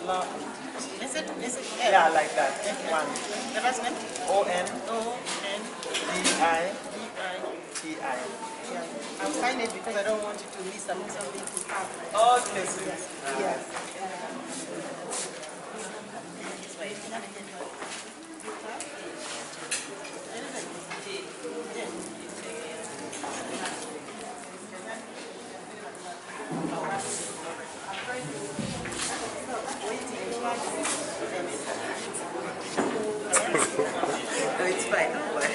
Is it Yeah, like that. One. The last name? O-N-D-I-T-I. Yeah. I'll sign it because I don't want you to miss something to have. Okay, sweet. Yes. Yes. No, it's fine, don't worry.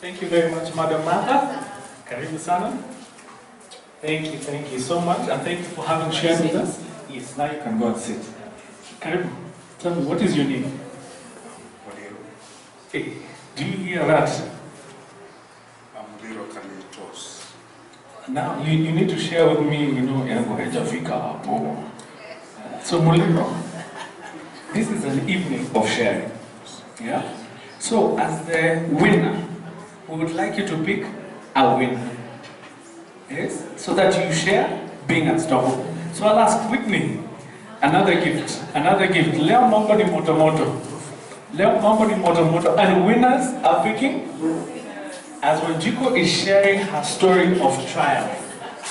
Thank you very much, Madam Martha. Karibu sana. Thank you so much, and thank you for having shared with us. Yes, now you can go and sit. Karibu, tell me, what is your name? Hey, do you hear that? Now, you need to share with me, So, Muliro, this is an evening of sharing. Yeah? So, as the winner, we would like you to pick a winner. Yes? So that you share being unstoppable. So I'll ask Whitney, another gift. Leo mambo ni moto moto. And winners are picking as Wanjiku is sharing her story of triumph.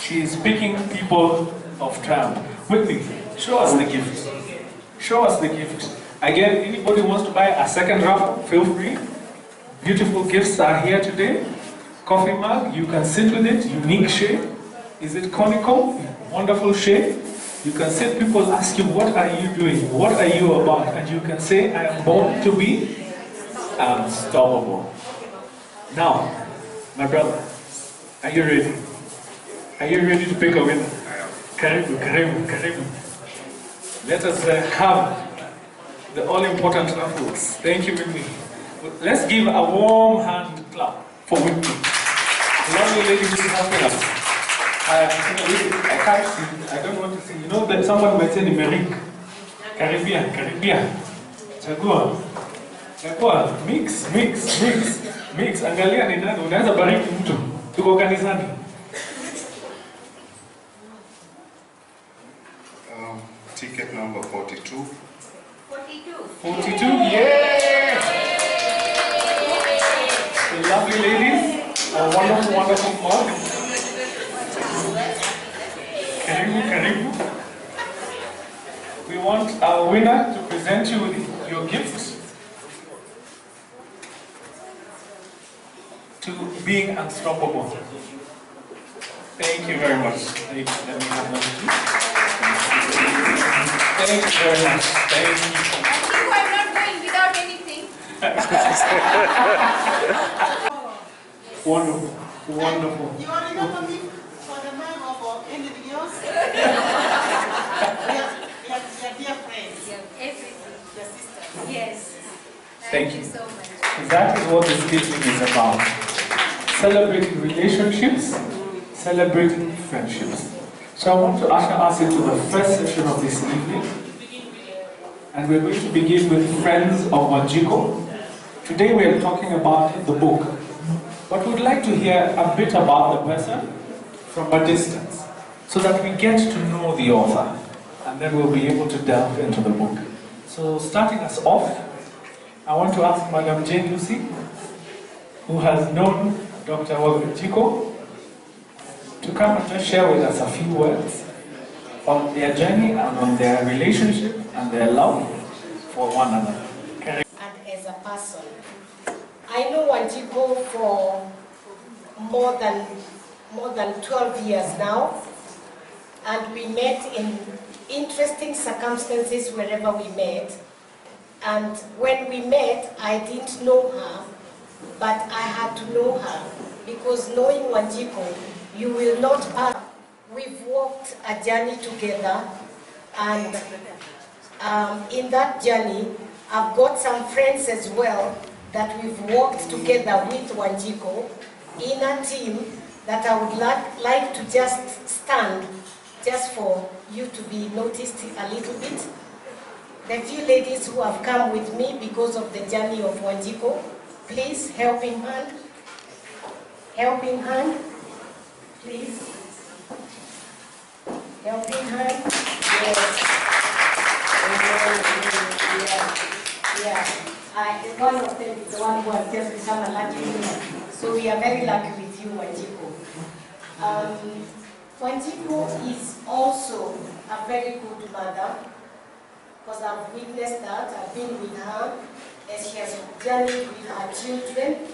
She is picking people of triumph. Whitney, show us the gift. Again, anybody who wants to buy a second raffle, feel free. Beautiful gifts are here today. Coffee mug, you can sit with it, unique shape. Is it conical? Wonderful shape. You can sit, people ask you, what are you doing? What are you about? And you can say, I am born to be unstoppable. Now, my brother, are you ready? Are you ready to pick a winner? Karibu. Let us have the all-important raffles. Thank you, Whitney. Let's give a warm hand clap for Whitney. Lovely lady who is helping us. I can't see, I don't want to see. You know that someone might say numeric. Caribbean. Chagua, mix. Angalia ni nani, unaweza bariki mtu. Tuko kanisani. Ticket number 42. 42, yeah! The lovely ladies, a wonderful mug. Karibu. We want our winner to present you with your gift to being unstoppable. Thank you very much. Let me have that too. Thank you very much. Thank you. I think I'm not going without anything. Wonderful. You want to remember me for the man or for anything else? We are dear friends. Everything. Your sisters. Yes. Thank you so much. That is what this evening is about. Celebrating relationships, celebrating friendships. So I want to usher us into the first session of this evening. And we're going to begin with Friends of Wanjiku. Today we are talking about the book. But we'd like to hear a bit about the person from a distance, so that we get to know the author, and then we'll be able to delve into the book. So starting us off, I want to ask Madam Jane Lucy, who has known Dr. Wanjiku, to come and just share with us a few words on their journey and on their relationship and their love for one another. And as a person, I know Wanjiku for more than more than 12 years now, and we met in interesting circumstances wherever we met. And when we met, I didn't know her, but I had to know her, because knowing Wanjiku, you will not pass. We've walked a journey together, and in that journey, I've got some friends as well that we've walked together with Wanjiku in a team that I would like to just stand, just for you to be noticed a little bit. The few ladies who have come with me because of the journey of Wanjiku, please, helping hand, please. Helping hand, yes. Yeah. One of them is the one who has just become a lucky winner. So we are very lucky with you, Wanjiku. Wanjiku is also a very good mother, because I've witnessed that. I've been with her as she has journeyed with her children.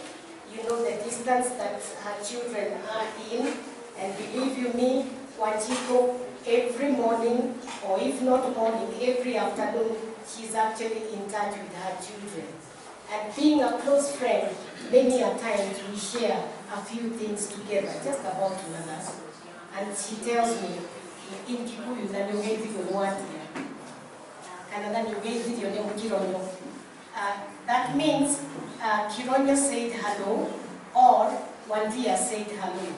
You know the distance that her children are in, and believe you me, Wanjiku, every morning, or if not morning, every afternoon, she's actually in touch with her children. And being a close friend, many a times we share a few things together, just about mothers. And she tells me, in Kikuyu, that you hate your word here. And then you hate your name, Kironyo. That means Kironyo said hello, or Wandia said hello.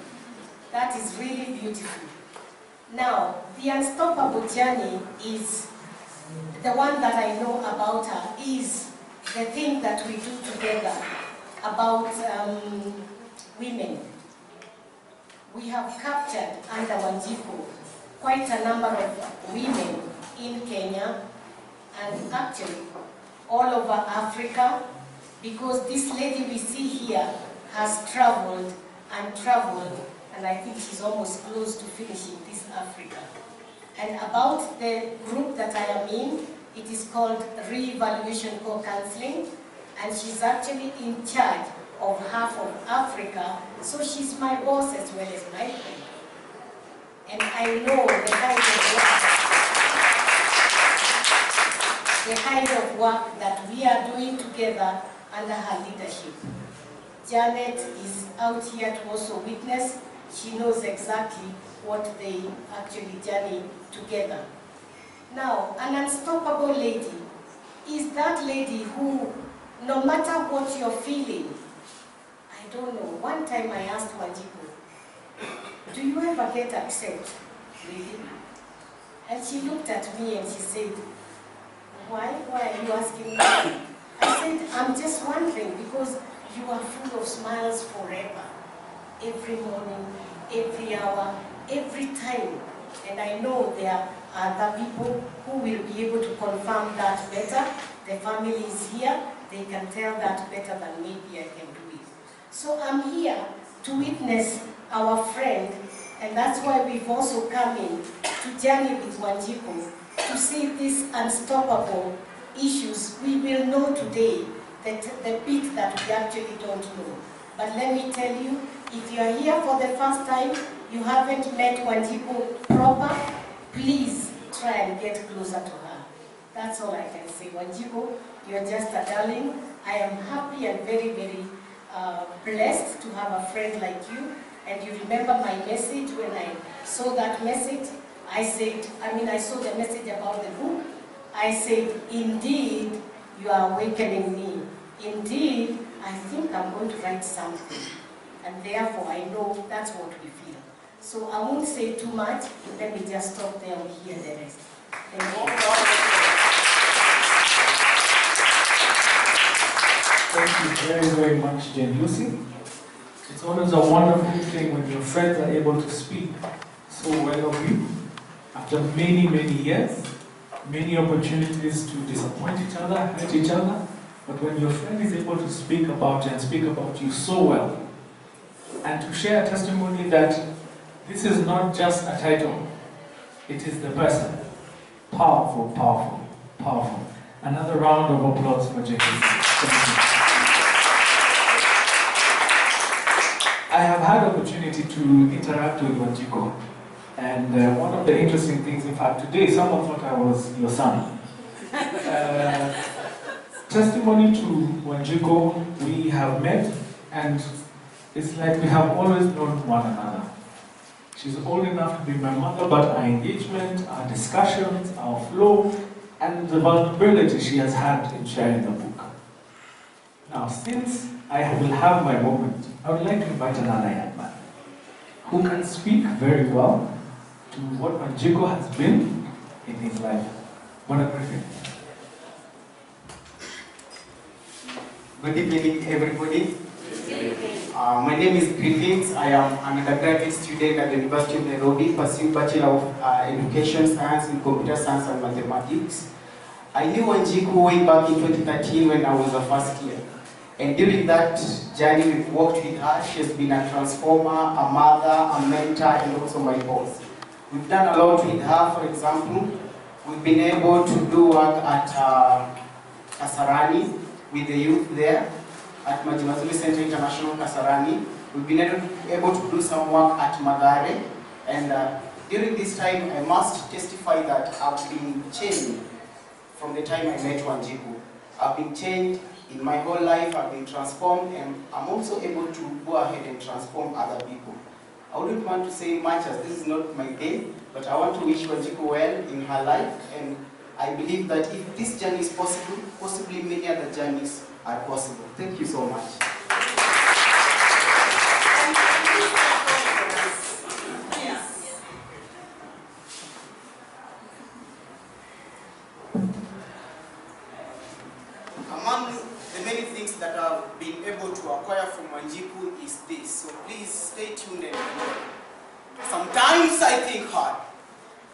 That is really beautiful. Now, the unstoppable journey is the one that I know about her, is the thing that we do together about women. We have captured under Wanjiku quite a number of women in Kenya and actually all over Africa, because this lady we see here has traveled and traveled, and I think she's almost close to finishing this Africa. And about the group that I am in, it is called Re-Evaluation Co-Counseling, and she's actually in charge of half of Africa, so she's my boss as well as my friend. And I know the kind of work that we are doing together under her leadership. Janet is out here to also witness. She knows exactly what they actually journey together. Now, an unstoppable lady is that lady who, no matter what you're feeling, I don't know, one time I asked Wanjiku, do you ever get upset, really? And she looked at me and she said, why are you asking me? I said, I'm just wondering, because you are full of smiles forever. Every morning, every hour, every time. And I know there are other people who will be able to confirm that better. The family is here, they can tell that better than maybe I can do it. So I'm here to witness our friend, and that's why we've also come in to journey with Wanjiku, to see these unstoppable issues we will know today, the bit that we actually don't know. But let me tell you, if you are here for the first time, you haven't met Wanjiku proper, please try and get closer to her. That's all I can say. Wanjiku, you're just a darling. I am happy and very, very blessed to have a friend like you. And you remember my message when I saw that message? I saw the message about the book. I said, indeed, you are awakening me. Indeed, I think I'm going to write something. And therefore, I know that's what we feel. So I won't say too much. Let me just stop there and hear the rest. Thank you very, very much, Jane Lucy. It's always a wonderful thing when your friends are able to speak so well of you. After many, many years, many opportunities to disappoint each other, hurt each other, but when your friend is able to speak about you and speak about you so well, and to share a testimony that this is not just a title, it is the person. Powerful, powerful, powerful. Another round of applause for Jane. Thank you. I have had opportunity to interact with Wanjiku, and one of the interesting things, in fact, today someone thought I was your son. Testimony to Wanjiku, we have met, and it's like we have always known one another. She's old enough to be my mother, but our engagement, our discussions, our flow, and the vulnerability she has had in sharing the book. Now, since I will have my moment, I would like to invite another young man who can speak very well to what Wanjiku has been in his life. What a griffin. Good evening, everybody. My name is Griffiths. I am an undergraduate student at the University of Nairobi, pursuing Bachelor of Education Science in Computer Science and Mathematics. I knew Wanjiku way back in 2013 when I was a first year. And during that journey, we've worked with her. She has been a transformer, a mother, a mentor, and also my boss. We've done a lot with her. For example, we've been able to do work at Kasarani with the youth there, at Maji Mazuri Center International Kasarani. We've been able to do some work at Magare. And during this time, I must testify that I've been changed from the time I met Wanjiku. I've been changed in my whole life. I've been transformed, and I'm also able to go ahead and transform other people. I wouldn't want to say much as this is not my game, but I want to wish Wanjiku well in her life, and I believe that if this journey is possible, possibly many other journeys are possible. Thank you so much. Among the many things that I've been able to acquire from Wanjiku is this, so please stay tuned and enjoy. Sometimes I think hard.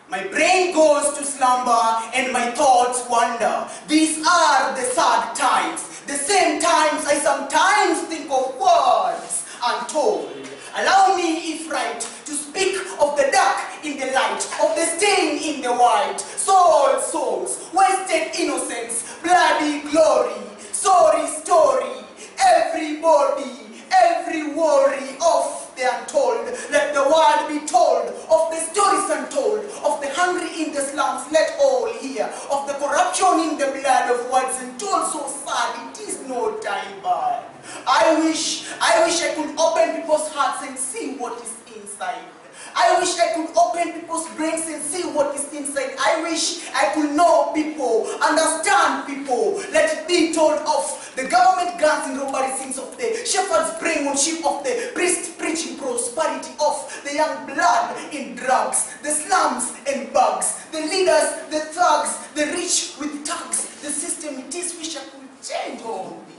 My brain goes to slumber and my thoughts wander. These are the sad times, the same times I sometimes think of words untold. Allow me, if right, to speak of the dark in the light, of the stain in the white. Souls, wasted innocence, bloody glory, sorry story, everybody, every worry of the untold. Let the world be told of the stories untold, of the hungry in the slums, let all hear, of the corruption in the blood of words untold. So sad, it is no time bad. I wish I could open people's hearts and see what is inside. I wish I could open people's brains and see what is inside. I wish I could know people, understand people. Let it be told of the government guns and robbery scenes, of the shepherd's praying on sheep, of the priest preaching prosperity, of the young blood in drugs, the slums and bugs, the leaders, the thugs, the rich with tugs. The system, it is wish I could change all this.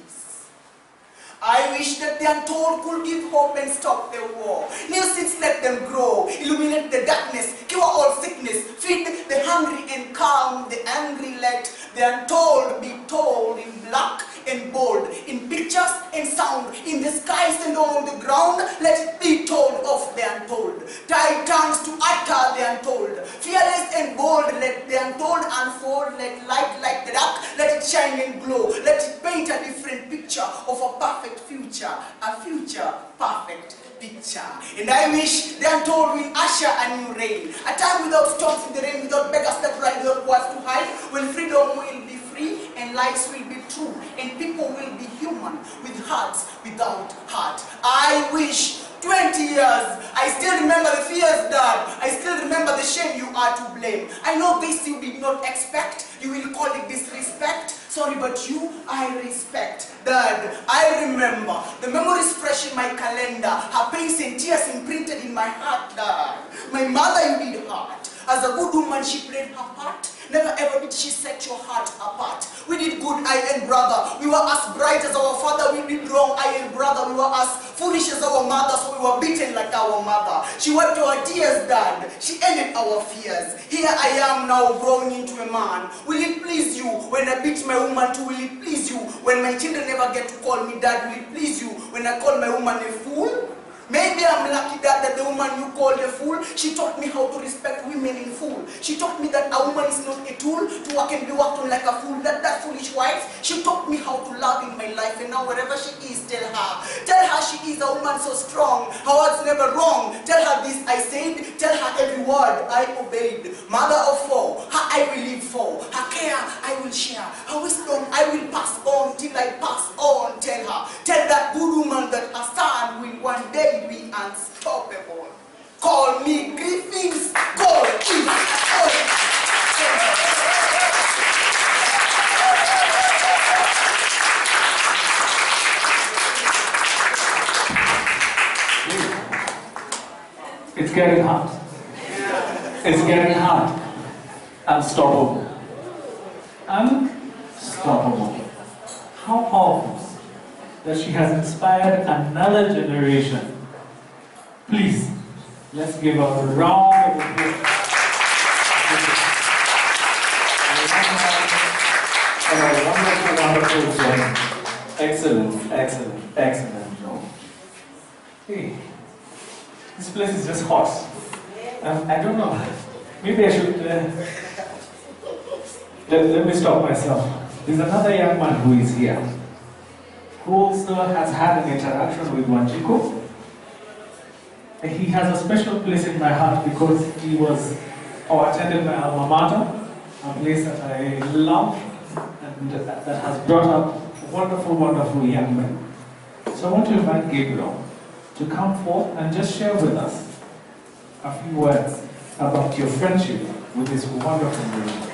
I wish that the untold could give hope and stop the war. New seeds, let them grow, illuminate the darkness, cure all sickness, feed the hungry and calm the angry. Let the untold be told in black and bold, in pictures and sound, in the skies and on the ground. Let it be told of the untold. Tie tongues to utter the untold. Fearless and bold, let the untold unfold. Let light like the dark, let it shine and glow. Let it paint a different picture of a perfect future, a future perfect picture. And I wish the untold will usher a new reign, a time without storms in the rain, without beggars that ride, without wars to hide, when freedom will be free and lives will be true and people will be human with hearts without heart. I wish 20 years, I still remember the fears, Dad. I still remember the shame. You are to blame. I know this you did not expect. You will call it disrespect. Sorry, but you I respect. Dad, I remember. The memories fresh in my calendar. Her pains and tears imprinted in my heart, Dad. My mother, you did hurt. As a good woman, she played her part. Never ever did she set your heart apart. We did good, I and brother. We were as bright as our father. We did wrong, I and brother. We were as foolish as our mother, so we were beaten like our mother. She wiped our tears, Dad. She ended our fears. Here I am now growing into a man. Will it please you when I beat my woman too? Will it please you when my children never get to call me Dad? Will it please you when I call my woman a fool? Maybe I'm I'm lucky that the woman you called a fool, she taught me how to respect women in full. She taught me that a woman is not a tool to work and be worked on like a fool. That foolish wife, she taught me how to love in my life, and now wherever she is, tell her she is a woman so strong, her words never wrong. Tell her this I said, tell her every word I obeyed. Mother of four, her I will live for, her care I will share, her wisdom I will pass on till I pass on. Tell her, tell that good woman that her son will one day be unstoppable. Call me Griffins, call me. It's getting hot. It's getting hot. Unstoppable. Unstoppable. How powerful that she has inspired another generation. Please, let's give her a round of applause. Wonderful job. Excellent, excellent, excellent job. Hey, this place is just hot. I don't know. Maybe I should. Let me stop myself. There's another young man who is here, who also has had an interaction with Wanjiku. He has a special place in my heart because he was or attended my alma mater, a place that I love and that has brought up wonderful, wonderful young men. So I want to invite Gabriel to come forth and just share with us a few words about your friendship with this wonderful man.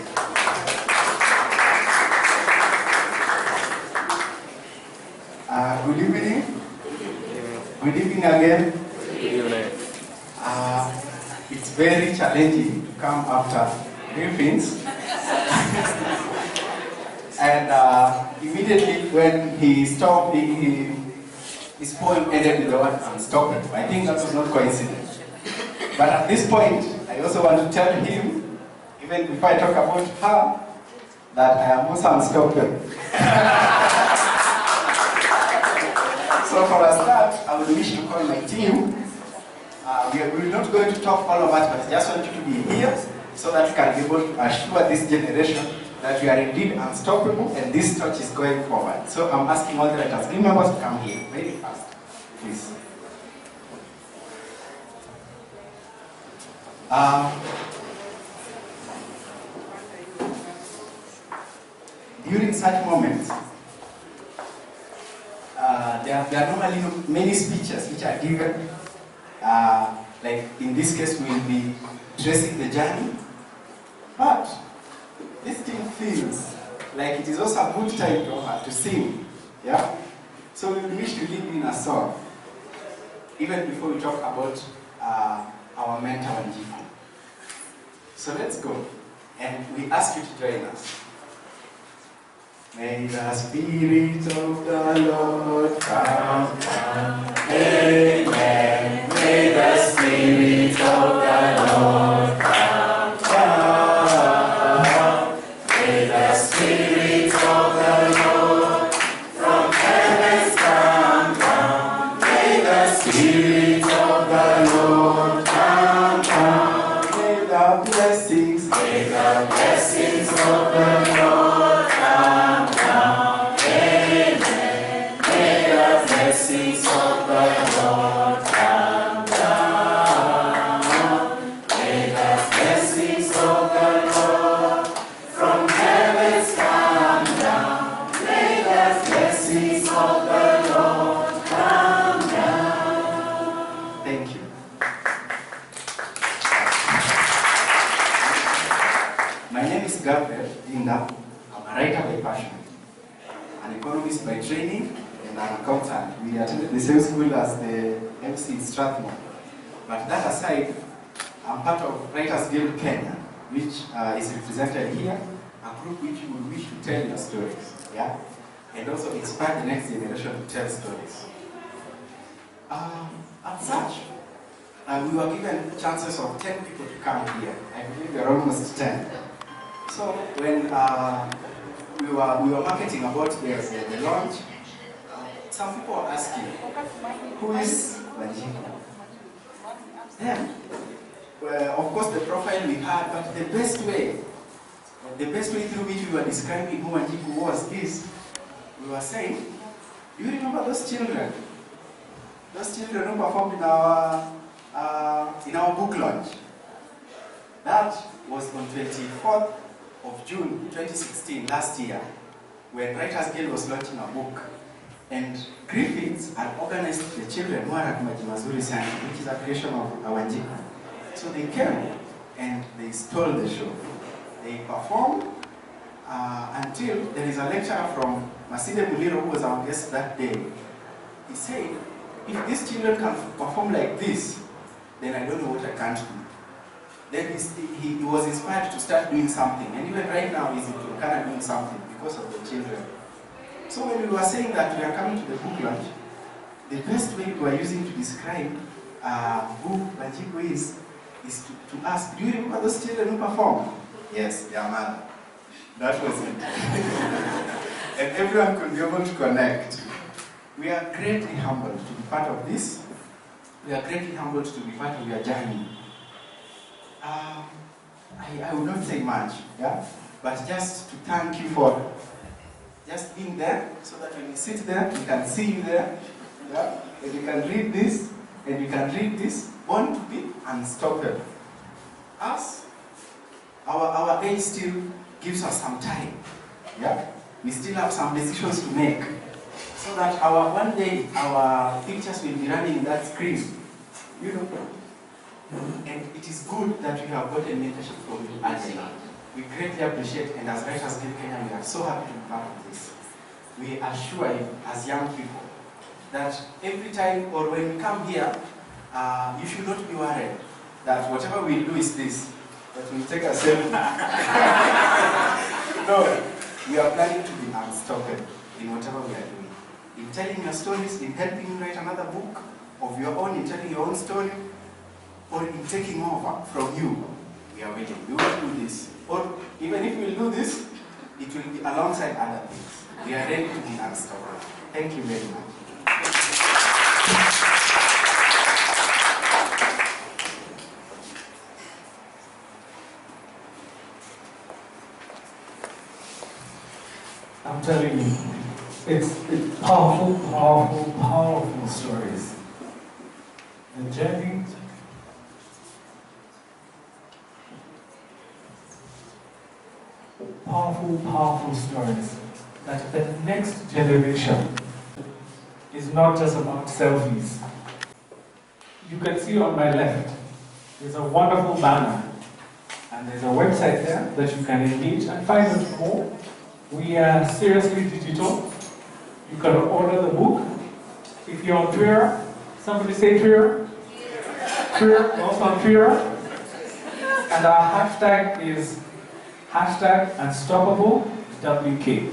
Good evening. Good evening again. Good evening. It's very challenging to come after Griffins. And immediately when he stopped, his poem ended with the word unstoppable. I think that was not coincidence. But at this point, I also want to tell him, even before I talk about her, that I am also unstoppable. So for a start, I would wish to call my team. We're not going to talk all of us, but I just want you to be here so that we can be able to assure this generation that we are indeed unstoppable and this torch is going forward. So I'm asking all the writers team members to come here very fast, please. During such moments, there are normally many speeches which are given. Like in this case, we'll be tracing the journey. But this thing feels like it is also a good time to sing. Yeah? So we wish to leave in a song, even before we talk about our mentor Wanjiku. So let's go. And we ask you to join us. May the Spirit of the Lord come. Amen. May the Spirit of the Lord come. May the Spirit of the Lord from heavens come down. May the Spirit of the Lord come down. May the blessings of the Lord come down. Amen. May the blessings of the Lord come down. May the blessings of the Lord from heavens come down. May the blessings of the Lord come down. Thank you. My name is Gabriel Dinda. I'm a writer by passion, an economist by training, and an accountant. We attended the same school as the MC in Strathmore. But that aside, I'm part of Writers Guild Kenya, which is represented here, a group which would wish to tell your stories, yeah? And also inspire the next generation to tell stories. As such, we were given chances of 10 people to come here. I believe we are almost 10. So when we were marketing about the launch, some people were asking, who is Wanjiku? Then, well, of course, the profile we had, but the best way through which we were describing who Wanjiku was is, we were saying, do you remember those children? Those children who performed in our book launch. That was on 24th of June 2016, last year, when Writers Guild was launching a book. And Griffiths had organized the children who are at Maji Mazuri, which is a creation of Wanjiku. So they came and they stole the show. They performed until there is a lecturer from Masinde Muliro who was our guest that day. He said, if these children can perform like this, then I don't know what I can't do. Then he was inspired to start doing something. And even right now he's in Turkana doing something because of the children. So when we were saying that we are coming to the book launch, the best way we are using to describe who Wanjiku is to ask, do you remember those children who performed? Yes, they are mad. That was it. And everyone could be able to connect. We are greatly humbled to be part of this. We are greatly humbled to be part of your journey. I will not say much, yeah? But just to thank you for just being there, so that when you sit there, we can see you there, yeah? And you can read this, and you can read this, born to be unstoppable. Us, our age still gives us some time, yeah? We still have some decisions to make, so that one day our pictures will be running in that screen, you know. And it is good that we have gotten mentorship from you, Angela. We greatly appreciate, and as Writers Guild Kenya, we are so happy to be part of this. We assure you, as young people, that every time or when we come here, you should not be worried that whatever we do is this, that we'll take a selfie. No, we are planning to be unstoppable in whatever we are doing. In telling your stories, in helping you write another book of your own, in telling your own story, or in taking over from you, we are waiting. We will do this. Or even if we will do this, it will be alongside other things. We are ready to be unstoppable. Thank you very much. I'm telling you, it's powerful, powerful, powerful stories. The journey. Powerful, powerful stories that the next generation is not just about selfies. You can see on my left, there's a wonderful banner and there's a website there that you can engage and find out more. We are seriously digital. You can order the book. If you're on Twitter, somebody say Twitter. Twitter, also on Twitter. And our hashtag is #UnstoppableWK.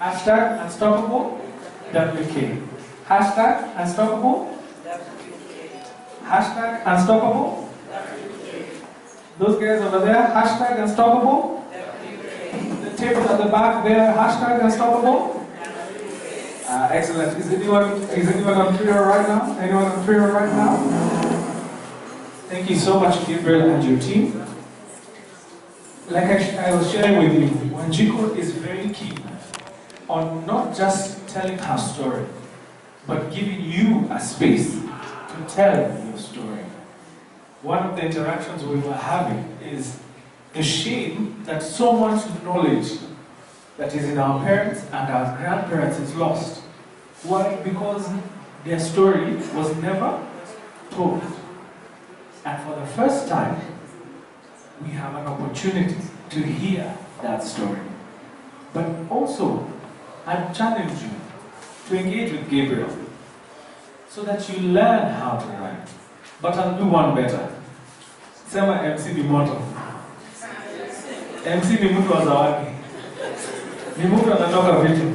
#UnstoppableWK. #UnstoppableWK. #UnstoppableWK. Those guys over there, #Unstoppable. The table at the back there, #Unstoppable. Excellent. Is anyone on Twitter right now? Anyone on Twitter right now? Thank you so much, Gabriel and your team. Like I was sharing with you, Wanjiku is very keen on not just telling her story, but giving you a space to tell your story. One of the interactions we were having is the shame that so much knowledge that is in our parents and our grandparents is lost. Why? Because their story was never told. And for the first time, we have an opportunity to hear that story. But also, I challenge you to engage with Gabriel so that you learn how to write. But I'll do one better. Sema MC ni moto. MC ni mtu wa zawadi. Ni mtu anatoka vitu.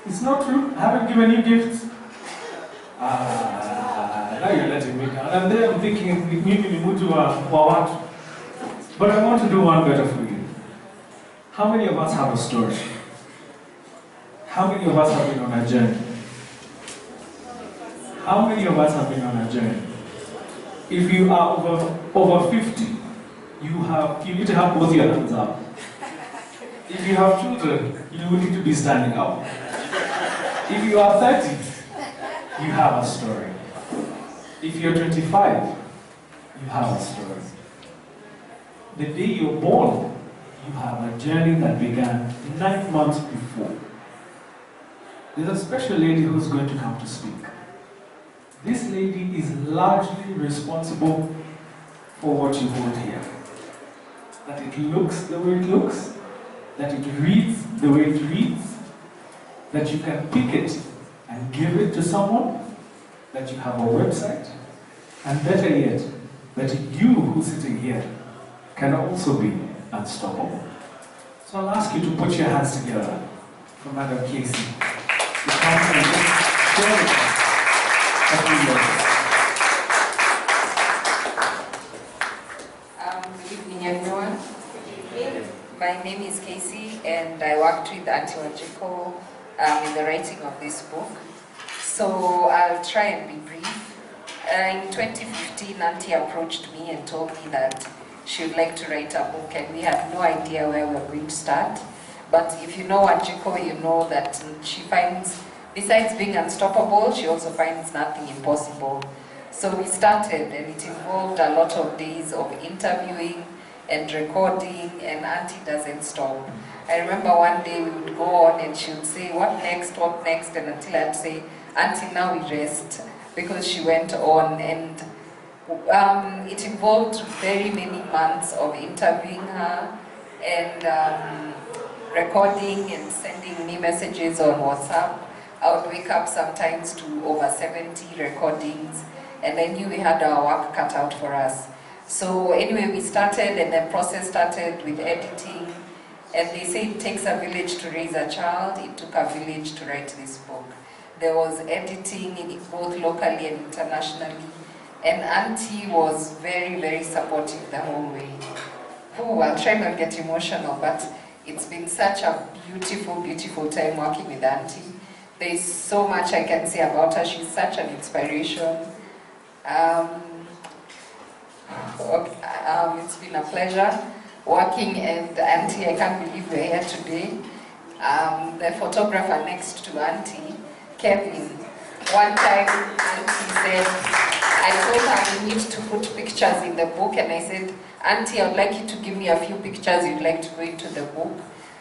It's not true. I haven't given you gifts. Now you're letting me down. And then I'm thinking, mimi ni mtu wa watu. But I want to do one better for you. How many of us have a story? How many of us have been on a journey? How many of us have been on a journey? If you are over 50, you need to have both your hands up. If you have children, you need to be standing up. If you are 30, you have a story. If you're 25, you have a story. The day you're born, you have a journey that began 9 months before. There's a special lady who's going to come to speak. This lady is largely responsible for what you hold here. That it looks the way it looks, that it reads the way it reads, that you can pick it and give it to someone, that you have a website, and better yet, that you who's sitting here can also be unstoppable. So I'll ask you to put your hands together for Madam Casey to come and just share with us a few words. Good evening, everyone. My name is Casey, and I worked with Dr.Wanjiku in the writing of this book. So I'll try and be brief. In 2015, Auntie approached me and told me that she would like to write a book, and we had no idea where we were going to start. But if you know Wanjiku, you know that she finds, besides being unstoppable, she also finds nothing impossible. So we started, and it involved a lot of days of interviewing and recording, and Auntie doesn't stop. I remember one day we would go on and she would say, what next, and until I'd say, Auntie, now we rest, because she went on, and it involved very many months of interviewing her and recording and sending me messages on WhatsApp. I would wake up sometimes to over 70 recordings, and I knew we had our work cut out for us. So anyway, we started, and the process started with editing, and they say it takes a village to raise a child. It took a village to write this book. There was editing both locally and internationally, and Auntie was very, very supportive the whole way. Oh, I'll try not to get emotional, but it's been such a beautiful, beautiful time working with Auntie. There's so much I can say about her. She's such an inspiration. It's been a pleasure working, and Auntie, I can't believe we're here today. The photographer next to Auntie, Kevin, one time Auntie said, I told her we need to put pictures in the book, and I said, Auntie, I would like you to give me a few pictures you'd like to go into the book.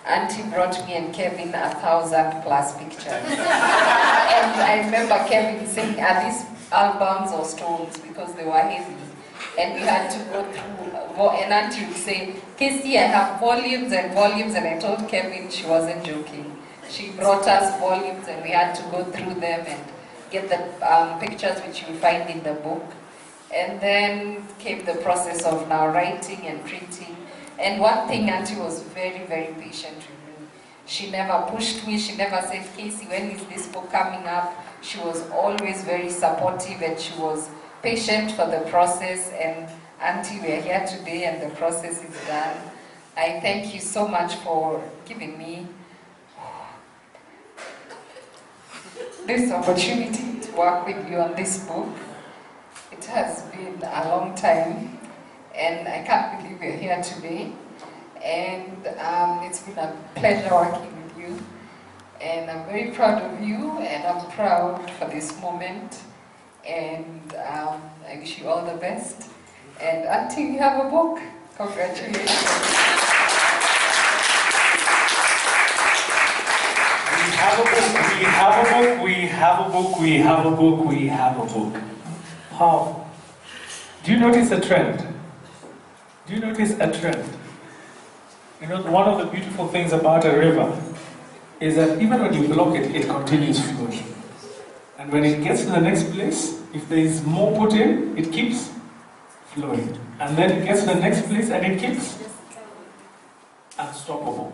Auntie brought me and Kevin 1,000+ pictures. And I remember Kevin saying, are these albums or stones? Because they were heavy. And we had to go through, and Auntie would say, Casey, I have volumes and volumes, and I told Kevin she wasn't joking. She brought us volumes, and we had to go through them and get the pictures which you find in the book. And then came the process of now writing and printing. And one thing, Auntie was very, very patient with me. She never pushed me, she never said, Casey, when is this book coming up? She was always very supportive, and she was patient for the process. And Auntie, we are here today and the process is done. I thank you so much for giving me this opportunity to work with you on this book. It has been a long time, and I can't believe we're here today. And it's been a pleasure working with you. And I'm very proud of you, and I'm proud for this moment. And I wish you all the best. And Auntie, you have a book. Congratulations. We have a book, we have a book, we have a book, we have a book, we have a book. How? Do you notice a trend? Do you notice a trend? You know, one of the beautiful things about a river is that even when you block it, it continues flowing. And when it gets to the next place, if there is more put in, it keeps flowing. And then it gets to the next place and it keeps unstoppable.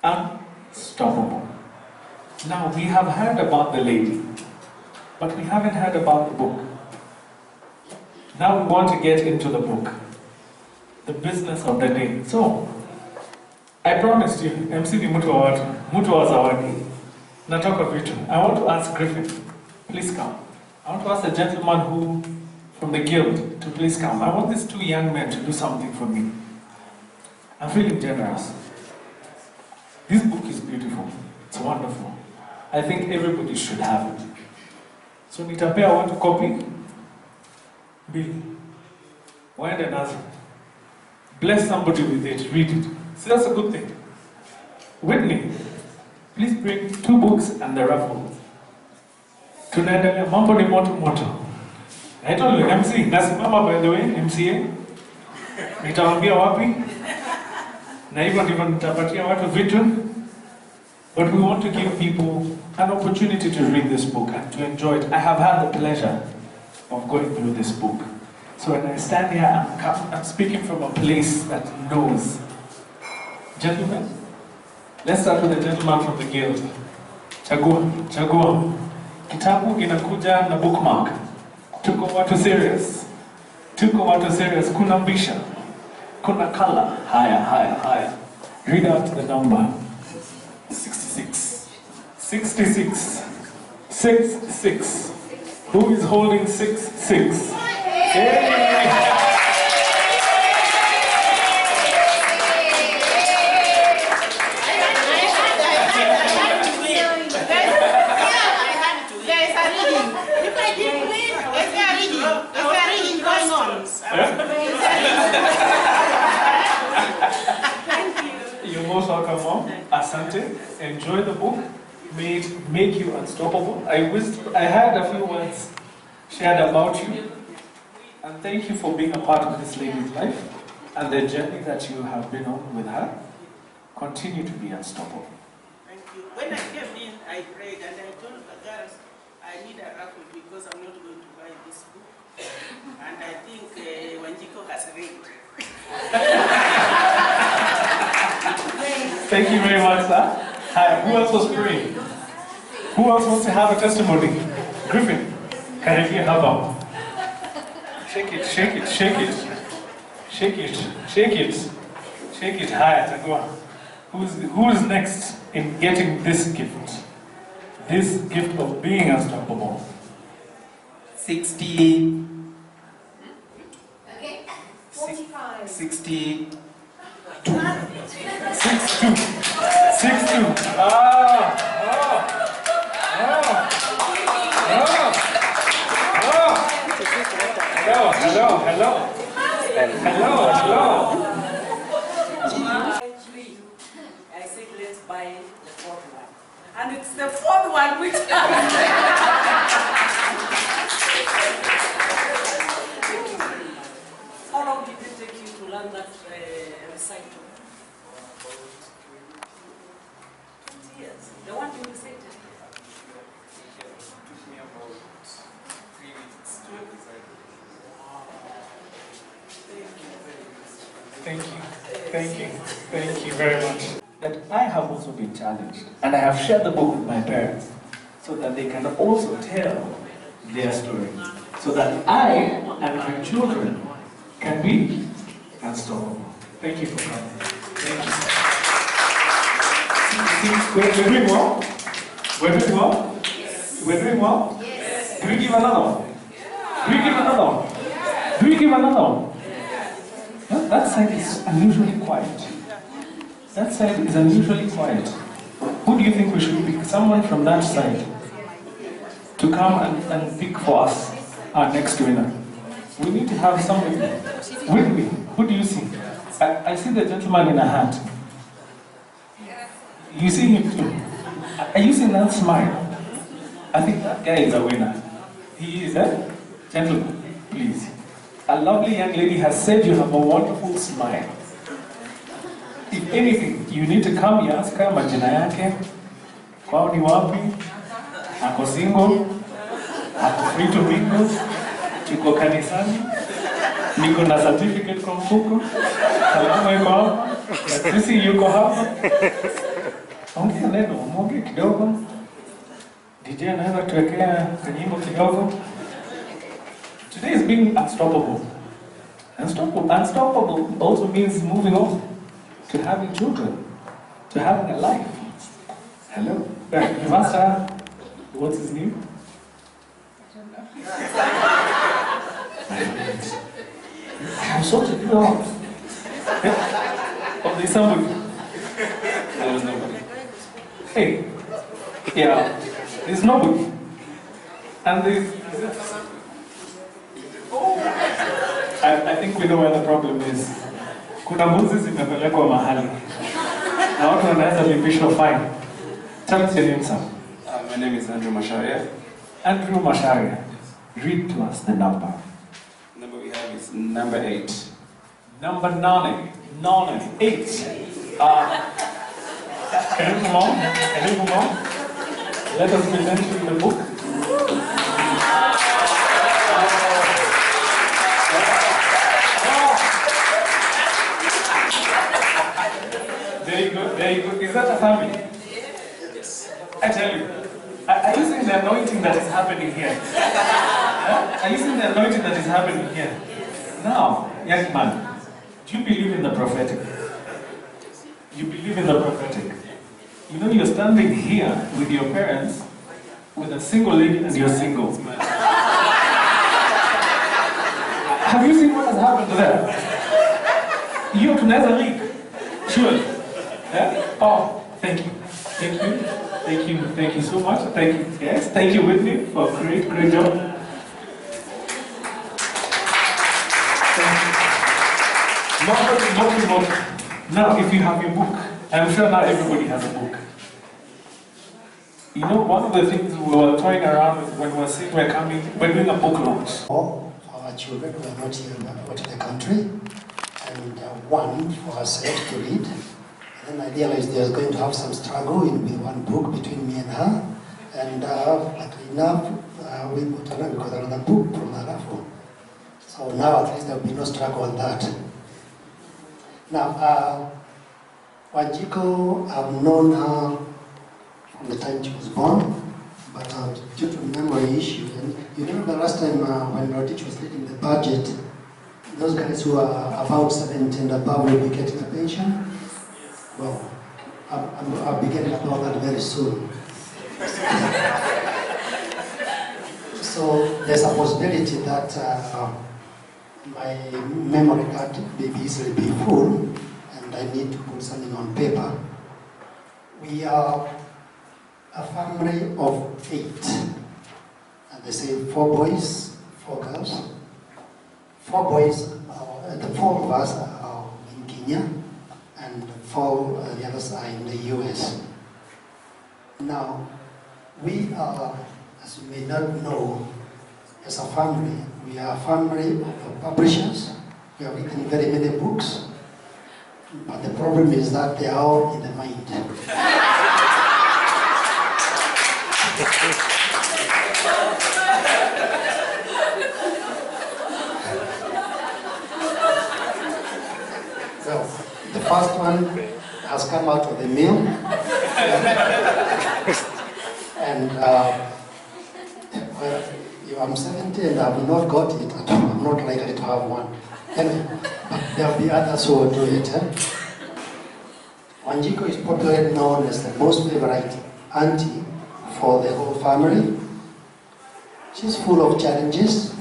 Unstoppable. Now, we have heard about the lady, but we haven't heard about the book. Now we want to get into the book, the business of the day. So, I promised you, MC ni mtu wa watu, mtu wa zawadi. Natoka vitu. I want to ask Griffin, please come. I want to ask the gentleman who, from the guild, to please come. I want these two young men to do something for me. I'm feeling generous. This book is beautiful. It's wonderful. I think everybody should have it. So nitapea watu copy. Bill. Waende nazo. Bless somebody with it. Read it. See, that's a good thing. Whitney, please bring 2 books and the raffle. Tunaendelea, mambo ni moto moto. I told you, MC, nasimama by the way, MCA. Nitawaambia wapi. Na hivyo ndivyo nitapatia watu vitu. But we want to give people an opportunity to read this book and to enjoy it. I have had the pleasure of going through this book. So when I stand here, I'm speaking from a place that knows. Gentlemen, let's start with the gentleman from the guild. Chagua. Kitabu inakuja na bookmark. Tuko watu serious. Kuna mbisha. Kuna color. Haya. Read out the number. 66. 66. Who is holding 66? Hey. You're most welcome, Mom. Asante. Enjoy the book. May it make you unstoppable. I had a few words shared about you. And thank you for being a part of this lady's life and the journey that you have been on with her. Continue to be unstoppable. Thank you. When I came in, I prayed and I told the girls I need a raffle because I'm not going to buy this book. And I think Wanjiku has read. Thank you very much, sir. Hi, who else was praying? Who else wants to have a testimony? Griffin, karibia hapa. Shake it. Haya, Tagua. Who's next in getting this gift? This gift of being unstoppable. 60. Okay. 45. 62. 62. Hello. I said, let's buy the 4th one. And it's the 4th one which How long did it take you to learn that recital? 20 years. The one you recited? Took me about 3 weeks to recite. Thank you very much. That I have also been challenged, and I have shared the book with my parents, so that they can also tell their story, so that I and my children can be unstoppable. Thank you for coming. Thank you. We're doing well? We're doing well? Yes. We're doing well? Yes. Do we give another one? Do we give another one? Do we give another one? That side is unusually quiet. That side is unusually quiet. Who do you think we should pick? Someone from that side to come and pick for us our next winner. We need to have somebody with me. Who do you see? I see the gentleman in a hat. You see him too. Are you seeing that smile? I think that guy is a winner. He is a gentleman, please. A lovely young lady has said you have a wonderful smile. If anything, you need to come here, ask her majina yake, kwao ni wapi, ako single, ako free to mingle, tuko kanisani, niko na certificate kwa mfuko, salamu iko hapa, na sisi yuko hapa. Ongea neno, mwongee kidogo. DJ anaweza tuwekea kanyimbo kidogo. Today is being unstoppable. Unstoppable also means moving on to having children, to having a life. Hello. You must have, what's his name? I have sorted you out. Oh, there's somebody. There was nobody. Hey, yeah, there's nobody. And there's... I think we know where the problem is. Kuna mbuzi zimepelekwa mahali. Na watu wanaweza lipishwa fine. Tell us your name, sir. My name is Andrew Masharia. Andrew Masharia. Read to us the number. Number we have is number 8. Number 9. 8. Can you come on? Can you come on? Let us present you the book. Very good, very good. Is that a family? Yes. I tell you, are you seeing the anointing that is happening here? Are you seeing the anointing that is happening here? Now, young man, do you believe in the prophetic? You believe in the prophetic. You know you're standing here with your parents, with a single lady and you're single. Have you seen what has happened to them? You tunaweza read. Sure. Yeah? Oh, thank you. Thank you. Thank you. Thank you so much. Thank you. Yes, thank you, Whitney, for a great, great job. Not. Now, if you have your book, I'm sure not everybody has a book. You know, one of the things we were toying around with when we're doing a book launch. Our children who are not here out of the country, and one for herself to read. And then I realized there's going to have some struggle with one book between me and her. And luckily enough, we got another book from her raffle. So now at least there will be no struggle on that. Now, Wanjiku, I've known her from the time she was born, but due to memory issue, and you remember the last time when Rodich was leading the budget, those guys who are about 70 and above will be getting a pension. Well, I'll be getting about that very soon. So there's a possibility that my memory card may easily be full, and I need to put something on paper. We are a family of 8. And they say 4 boys, 4 girls. 4 boys, the 4 of us are in Kenya, and 4 the others are in the US. Now, we are, as you may not know, as a family, we are a family of publishers. We have written very many books, but the problem is that they are all in the mind. So, the first one has come out of the mill, and well, I'm 70 and I have not got it at all. I'm not likely to have one. Anyway, but there will be others who will do it. Wanjiku is popularly known as the most favorite auntie for the whole family. She's full of challenges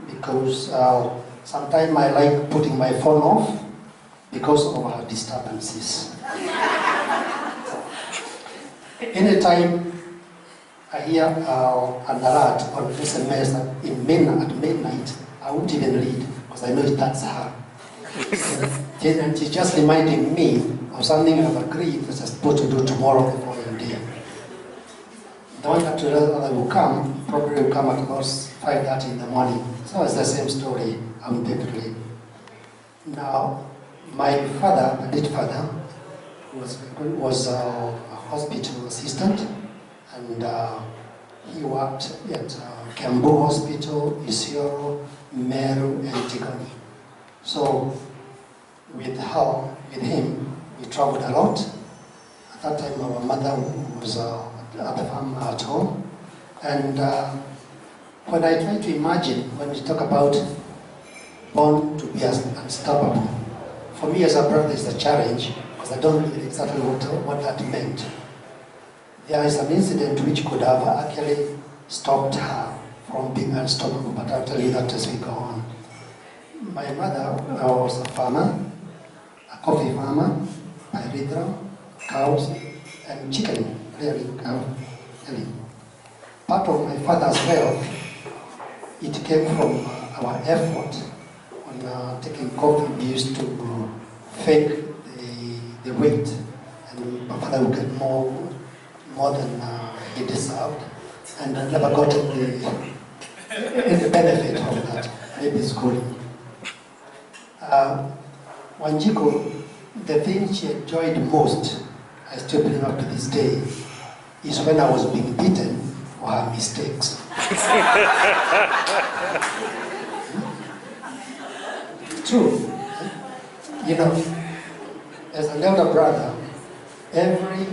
because sometimes I like putting my phone off because of her disturbances. Anytime I hear an alert on SMS at midnight, I won't even read because I know that's her. And she's just reminding me of something I've agreed that I'm supposed to do tomorrow the following day. The one that will come probably will come at about 5:30 in the morning. So it's the same story, undoubtedly. Now, my father, my late father, was a hospital assistant, and he worked at Kiambu Hospital, Isiolo, Meru, and Tigoni. So, with him, we traveled a lot. At that time, our mother was at the farm at home. And when I try to imagine, when we talk about born to be unstoppable, for me as a brother is a challenge, because I don't know exactly what that meant. There is an incident which could have actually stopped her from being unstoppable, but I'll tell you that as we go on. My mother was a farmer, a coffee farmer, pyrethrum, cows, and chicken, really, really. Part of my father's wealth, it came from our effort on taking coffee. We used to fake the weight, and my father would get more than he deserved, and I never got any benefit from that, maybe schooling. Wanjiku, the thing she enjoyed most, I still bring up to this day, is when I was being beaten for her mistakes. True. You know, as an elder brother, every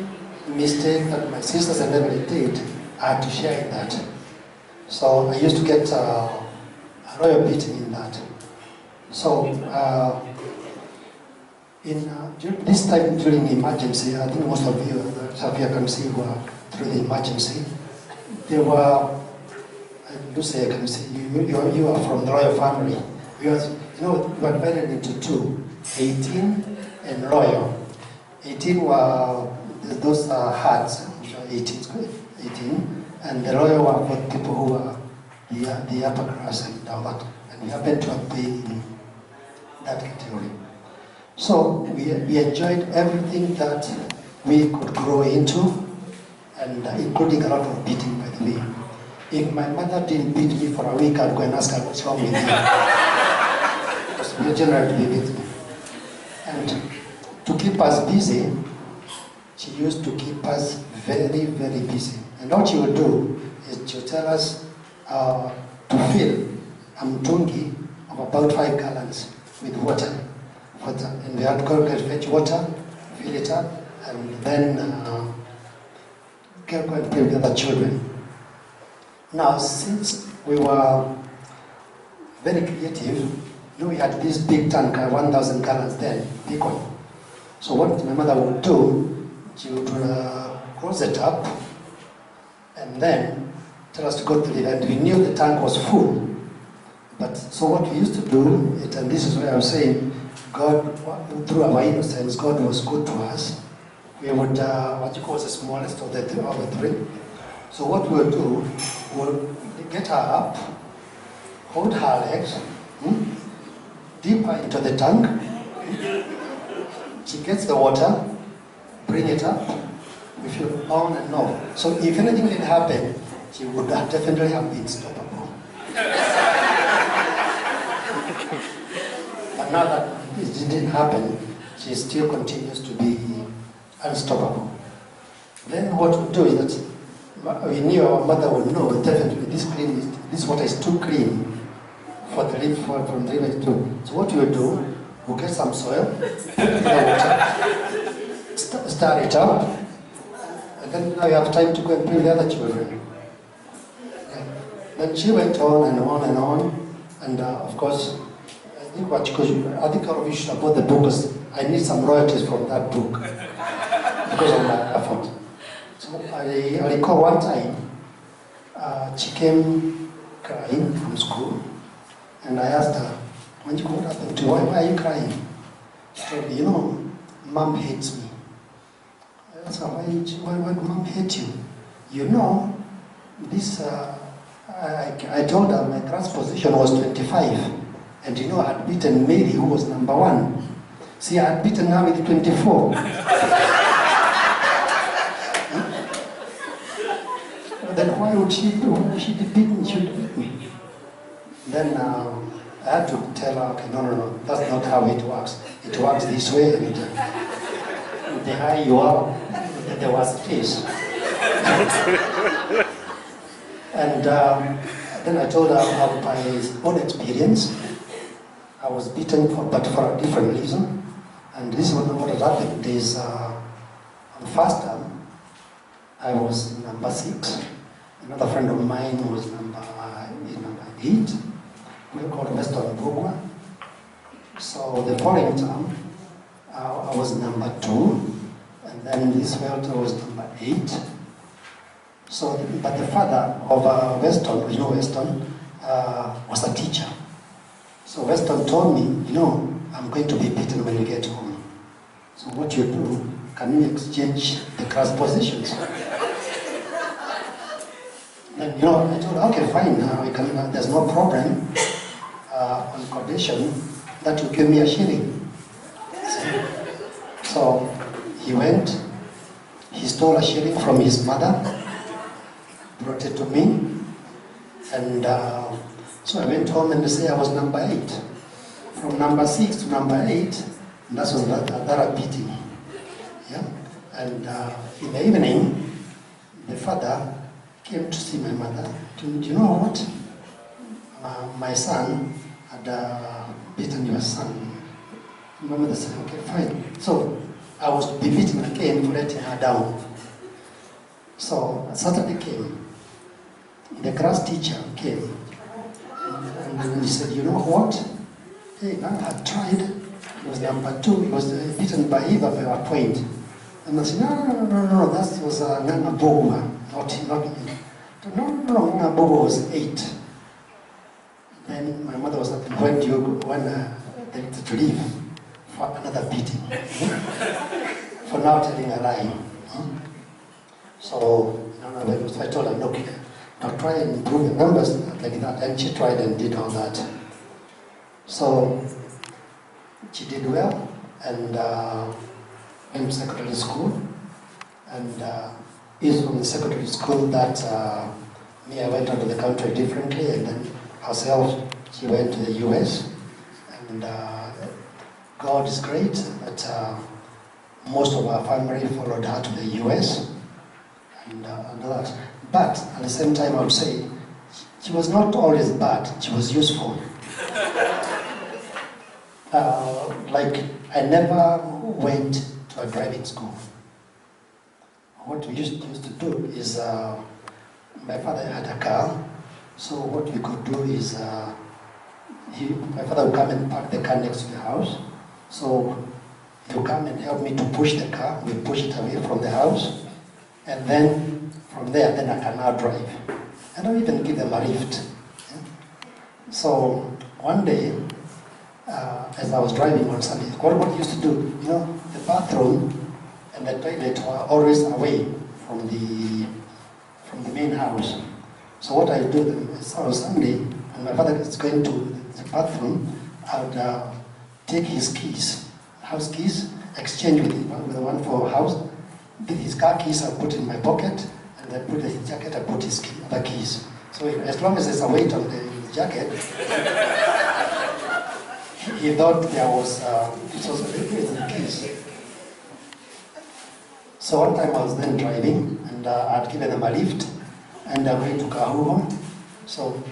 mistake that my sisters and everybody did, I had to share in that. So I used to get a royal beating in that. So during this time during the emergency, I think most of you can see were through the emergency. There were, Lucy, I can see you are from the royal family. We were divided into two, 18 and royal. 18 were those hearts, which are 18, and the royal were for people who were the upper class and all that. And we happened to have been in that category. So we enjoyed everything that we could grow into, and including a lot of beating, by the way. If my mother didn't beat me for a week, I'd go and ask her what's wrong with you. Because we generally beat me. And to keep us busy, she used to keep us very, very busy. And what she would do is to tell us to fill a mtungi of about 5 gallons with water. And we had to go and fetch water, fill it up, and then go and play with the other children. Now, since we were very creative, we had this big tank, 1,000 gallons then, big one. So what my mother would do, she would close the tap, and then tell us to go to the end. We knew the tank was full. But so what we used to do, and this is where I'm saying, God, through our innocence, God was good to us. We would, Wanjiku was the smallest of the three. So what we would do, we'll get her up, hold her legs, dip her into the tank. She gets the water, bring it up, we feel on and off. So if anything did happen, she would definitely have been stoppable. But now that it didn't happen, she still continues to be unstoppable. Then what we do is that we knew our mother would know definitely this water is too clean for the from the river too. So what we would do, we'll get some soil, put in the water, stir it up, and then now you have time to go and play with the other children. Okay. Then she went on and on and on, and of course, I think all of you should have bought the book, because I need some royalties from that book because of my effort. So I recall one time, she came crying from school, and I asked her, Wanjiku, what happened to you? Why are you crying? She told me, Mom hates me. I asked her, why would Mom hate you? This, I told her my class position was 25. And I had beaten Mary, who was number 1. See, I had beaten her with 24. Then why would she beat me? She would beat me. Then I had to tell her, okay, no, that's not how it works. It works this way, and the higher you are, the worse it is. And then I told her about my own experience. I was beaten, but for a different reason. And this is what had happened is, on the first term, I was number 6. Another friend of mine was number 8. We called Western Bogwa. So the following term, I was number 2. And then this Welter was number 8. So, but the father of Weston, Weston, was a teacher. So Weston told me, I'm going to be beaten when you get home. So what you do, can you exchange the class positions? And I told her, okay, fine, there's no problem. On condition that you give me a shilling. So he went, he stole a shilling from his mother, brought it to me, and so I went home and they say I was number 8. From number 6 to number 8, and that was that beating. Yeah? And in the evening, the father came to see my mother. Do you know what? My son had beaten your son. My mother said, okay, fine. So I was to be beaten again for letting her down. So Saturday came. The class teacher came. And he said, you know what? Hey, I had tried. He was number 2. He was beaten by Eva by a point. And I said, no, that was Nana Bogua, not me. No, Nana Bogua was 8. Then my mother was like, when do you go? When to leave for another beating? For now telling a lie. So I told her, look, I'll try and improve the numbers like that. And she tried and did all that. So she did well and went to secondary school. And is from the secondary school that me, I went out of the country differently, and then herself, she went to the US. And God is great, but most of our family followed her to the US and others. But at the same time, I would say, she was not always bad, she was useful. Like, I never went to a driving school. What we used to do is, my father had a car, so what we could do is, my father would come and park the car next to the house. So he would come and help me to push the car. We push it away from the house. And then from there, then I can now drive. I don't even give them a lift. Yeah? So one day, as I was driving on Sunday, what we used to do, the bathroom and the toilet were always away from the main house. So what I do is on Sunday, when my father is going to the bathroom, I would take his keys, house keys, exchange with the one for house. His car keys I put in my pocket, and then put his jacket, I put his other keys. So as long as there's a weight on the jacket, he thought there was the keys. So one time I was then driving, and I'd given them a lift, and I went to Kahuho. So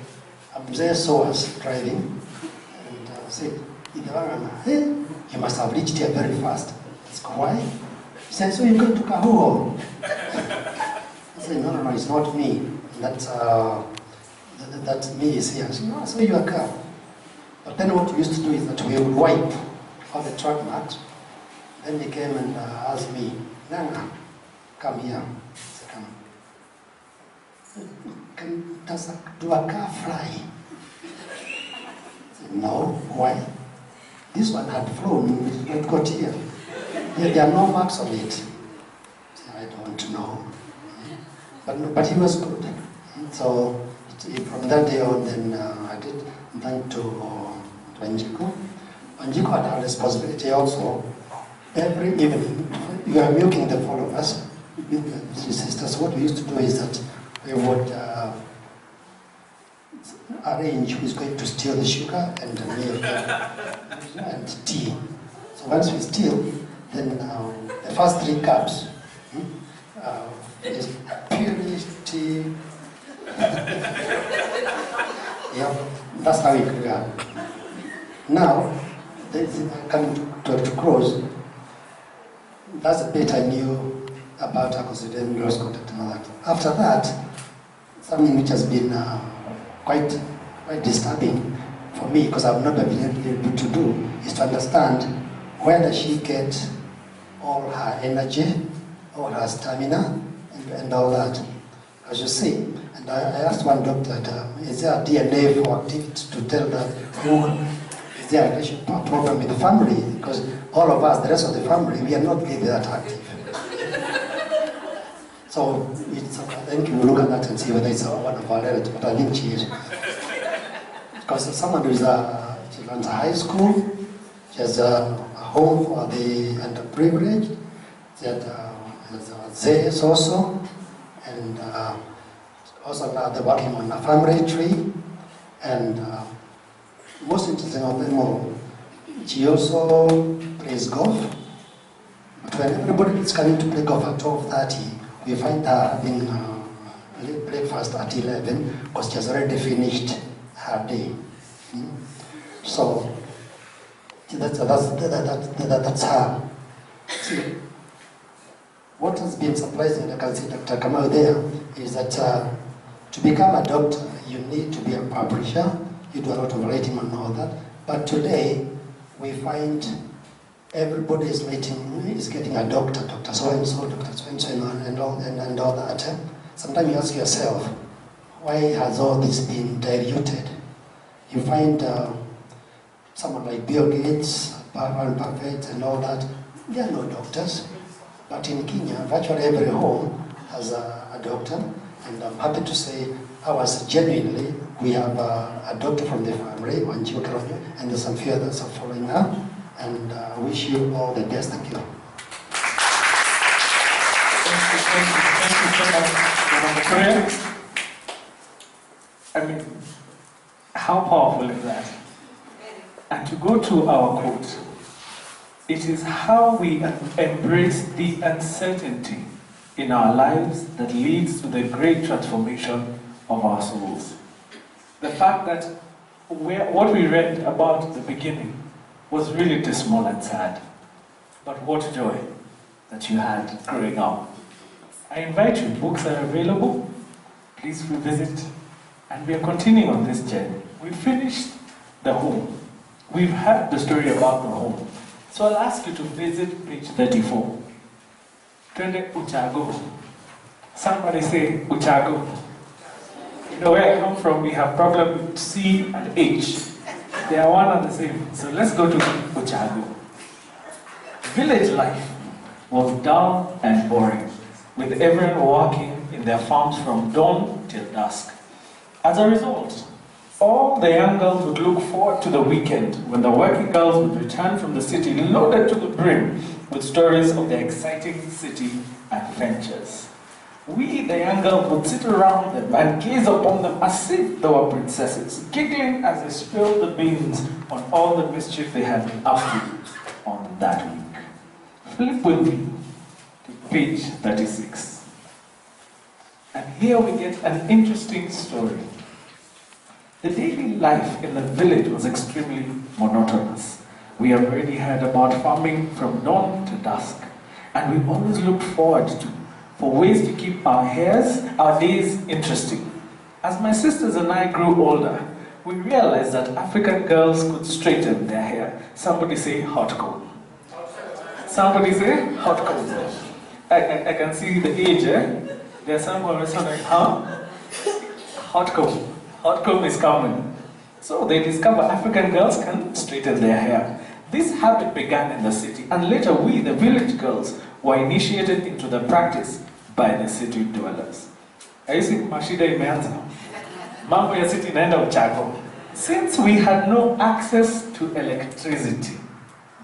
Mzee saw us driving, and said, hey, you must have reached here very fast. I said, why? He said, so you're going to Kahuho? I said, no, it's not me. That me is here. I said, no, I saw your car. But then what we used to do is that we would wipe all the track marks. Then he came and asked me, Nana, come here. I said, come. Do a car fly? I said, no, why? This one had flown, it got here. There are no marks on it. I said, I don't know. But he was good. So from that day on, then I did thank to Wanjiku. Wanjiku had a responsibility also. Every evening, we are milking the four of us, sisters. What we used to do is that we would arrange who is going to steal the sugar and the milk and tea. So once we steal, then the first 3 cups is purely tea. Yeah, that's how it began. Now, coming to close, that's the bit I knew about Akosudem Girls Contact and all that. After that, something which has been quite disturbing for me, because I've not been able to do, is to understand where does she get all her energy, all her stamina, and all that. as you see. And I asked one doctor, is there a DNA for activity to tell that is there a relationship problem with the family? Because all of us, the rest of the family, we are not really that active. So I think we will look at that and see whether it's one of our relatives, but I think she is. Because someone who she runs a high school, she has a home for the underprivileged, she has ZES also, and also now they're working on a family tree, and most interesting of them all, she also plays golf. But when everybody is coming to play golf at 12:30, we find her having late breakfast at 11 because she has already finished her day. So that's her. See, what has been surprising, I can see Dr. Kamau there, is that to become a doctor, you need to be a publisher. You do a lot of writing and all that. But today, we find everybody is getting a doctor, Dr. So-and-so, Dr. So-and-so, and all that. Sometimes you ask yourself, why has all this been diluted? You find someone like Bill Gates, Warren Buffett, and all that, they are no doctors. But in Kenya, virtually every home has a doctor, and I'm happy to say ours genuinely, we have a doctor from the family, Wanjiku Kironyo, and there's some few others are following her, and I wish you all the best. Thank you. Thank you so much. I mean, how powerful is that? And to go to our quote, it is how we embrace the uncertainty in our lives that leads to the great transformation of our souls. The fact that what we read about the beginning was really dismal and sad. But what joy that you had growing up. I invite you, books are available, please revisit, and we are continuing on this journey. We finished the home. We've heard the story about the home. So I'll ask you to visit page 34. Twende Uchago. Somebody say Uchago. You know where I come from, we have problem with C and H. They are one and the same. So let's go to Uchago. Village life was dull and boring, with everyone working in their farms from dawn till dusk. As a result, all the young girls would look forward to the weekend when the working girls would return from the city loaded to the brim with stories of their exciting city adventures. We, the young girls, would sit around them and gaze upon them as if they were princesses, giggling as they spilled the beans on all the mischief they had been up to on that week. Flip with me to page 36. And here we get an interesting story. The daily life in the village was extremely monotonous. We have already heard about farming from dawn to dusk, and we always looked forward for ways to keep our days interesting. As my sisters and I grew older, we realized that African girls could straighten their hair. Somebody say hot comb. Somebody say hot comb. I can see the age, eh? There's someone who is like, huh? Hot comb. Hot comb is common. So they discovered African girls can straighten their hair. This habit began in the city, and later we, the village girls, were initiated into the practice by the city dwellers. Aisi mashida imeanza. Mambo ya city inaenda Uchago. Since we had no access to electricity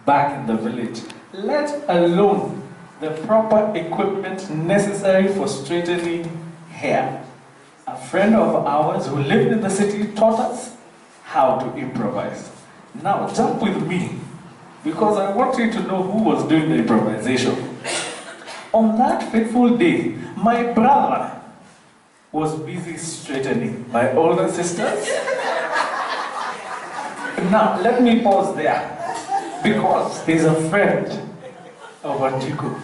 back in the village, let alone the proper equipment necessary for straightening hair, a friend of ours who lived in the city taught us how to improvise. Now jump with me, because I want you to know who was doing the improvisation. On that fateful day, my brother was busy straightening my older sisters. Now let me pause there, because he's a friend of Wanjiku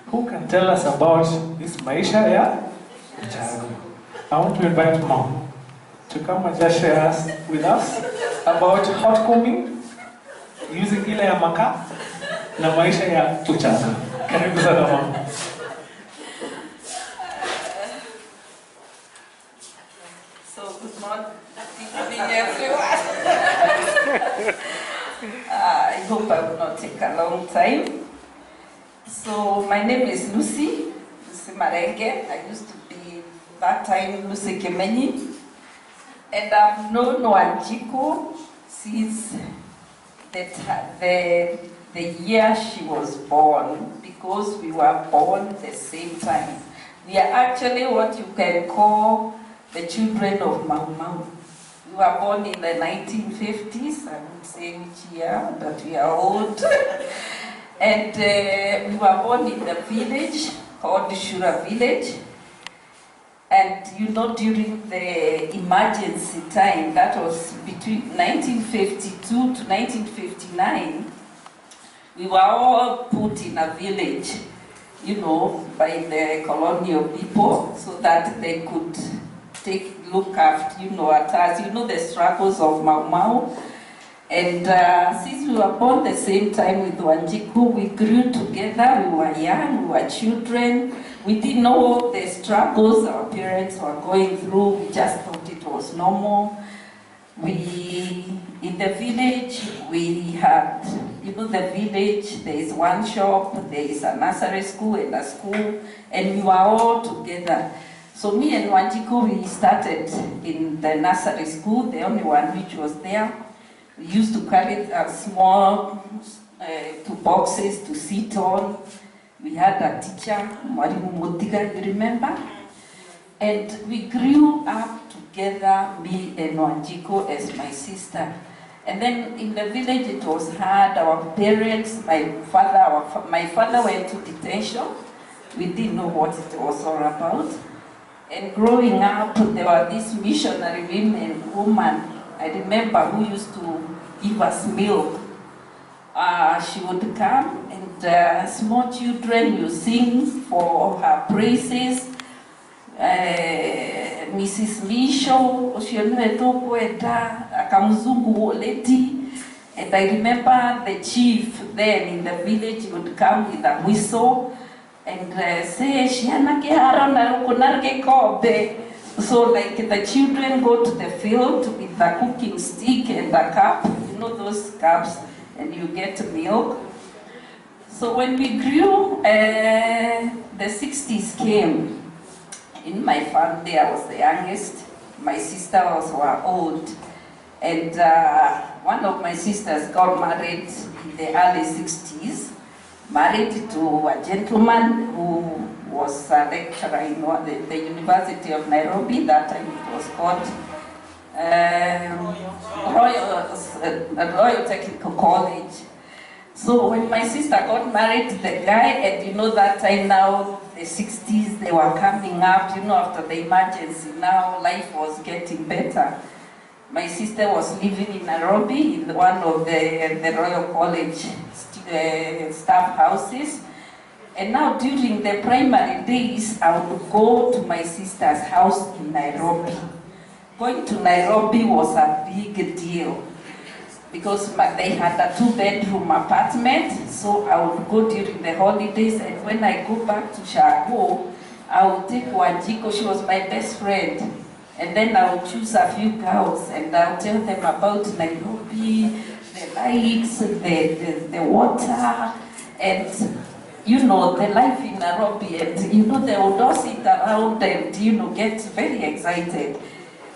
who can tell us about this maisha ya Uchago. I want to invite Mom to come and just share with us about hot combing, using ile ya makaa na maisha ya Uchago. Karibu sana Mom. evening, everyone. I hope I will not take a long time. So, my name is Lucy Marenge. I used to be, that time, Lucy Kemenyi. And I've known Wanjiku since the year she was born, because we were born the same time. We are actually what you can call the children of Mau Mau. We were born in the 1950s, I won't say which year, but we are old. And we were born in the village called Shura village. And you know, during the emergency time, that was between 1952 to 1959, we were all put in a village, you know, by the colonial people, so that they could look after, you know, at us, you know, the struggles of Mau Mau. And since we were born the same time with Wanjiku, we grew together, we were young, we were children. We didn't know the struggles our parents were going through, we just thought it was normal. In the village, we had, you know, the village, there is one shop, there is a nursery school and a school, and we were all together. So me and Wanjiku, we started in the nursery school, the only one which was there. We used to carry small 2 boxes to sit on. We had a teacher, Mwalimu Motiga, you remember? And we grew up together, me and Wanjiku as my sister. And then in the village it was hard, our parents, my father went to detention. We didn't know what it was all about. And growing up, there were these missionary women, I remember, who used to give us milk. She would come and small children will sing for her praises. Mrs. Misho, and I remember the chief then in the village would come with a whistle and say, so like the children go to the field with a cooking stick and a cup, you know those cups, and you get milk. So when we grew, the 60s came. In my family, I was the youngest. My sister was old. And one of my sisters got married in the early 60s, married to a gentleman who was a lecturer in the University of Nairobi. That time it was called Royal Technical College. So when my sister got married to the guy, and you know that time now, the 60s, they were coming up, you know, after the emergency, now life was getting better. My sister was living in Nairobi in one of the Royal College staff houses. And now during the primary days, I would go to my sister's house in Nairobi. Going to Nairobi was a big deal because they had a 2-bedroom apartment, so I would go during the holidays, and when I go back to Shago, I would take Wanjiku, she was my best friend, and then I would choose a few girls and I would tell them about Nairobi, the lights, the water, and you know, the life in Nairobi, and you know, they would all sit around and, you know, get very excited.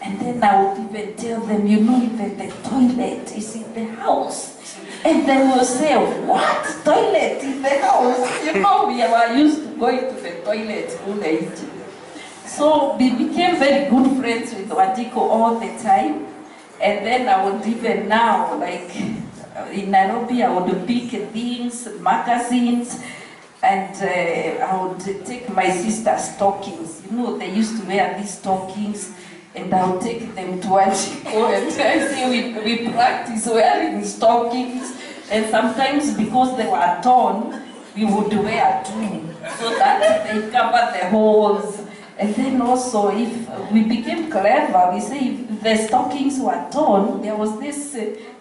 And then I would even tell them, you know, even the toilet is in the house. And they will say, what? Toilet in the house? You know, we were used to going to the toilet all the age. So we became very good friends with Wanjiku all the time. And then I would even now, like in Nairobi, I would pick things, magazines, and I would take my sister's stockings. You know, they used to wear these stockings. And I'll take them to Wanjiku and I say we practice wearing stockings, and sometimes because they were torn, we would wear 2 so that they cover the holes. And then also if we became clever, we say if the stockings were torn, there was this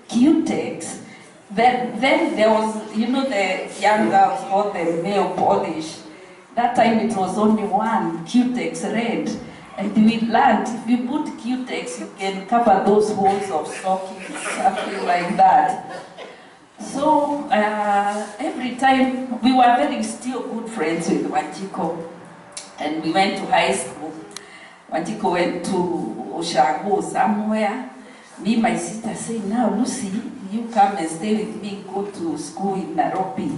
Q-Tex. Then there was, you know, the young girls called them nail polish. That time it was only one Q-Tex red. And we learned, if you put Q-Tex, you can cover those holes of stockings, something like that. So every time, we were still good friends with Wanjiku. And we went to high school. Wanjiku went to Oshago somewhere. Me, my sister said, now Lucy, you come and stay with me, go to school in Nairobi.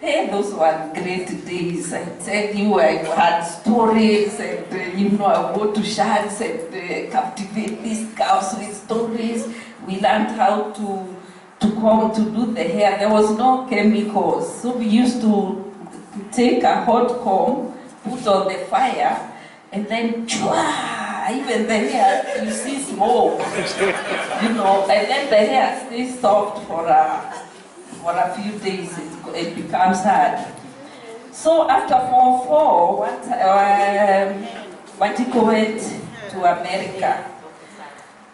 Hey, those were great days. I tell you, I had stories and, I go to shacks and captivate these cows with stories. We learned how to comb, to do the hair. There was no chemicals. So we used to take a hot comb, put on the fire, and then chua, even the hair, you see smoke, and then the hair stays soft for a few days, it becomes hard. So after Form 4, Wanjiku went to America.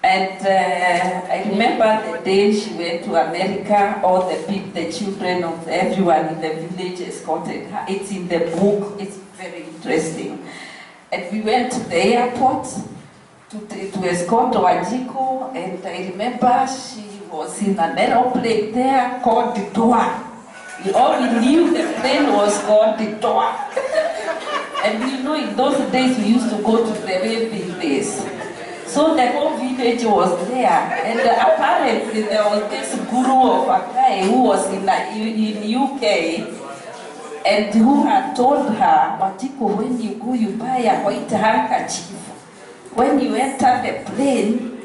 And I remember the day she went to America, all the children of everyone in the village escorted her. It's in the book, it's very interesting. And we went to the airport to escort Wanjiku, and I remember she was in an aeroplane there called the Door. All we knew the plane was called the Door. And in those days we used to go to the baby place. So the whole village was there, and apparently there was this guru of a guy who was in UK, and who had told her, Wanjiku, when you go, you buy a white handkerchief. When you enter the plane,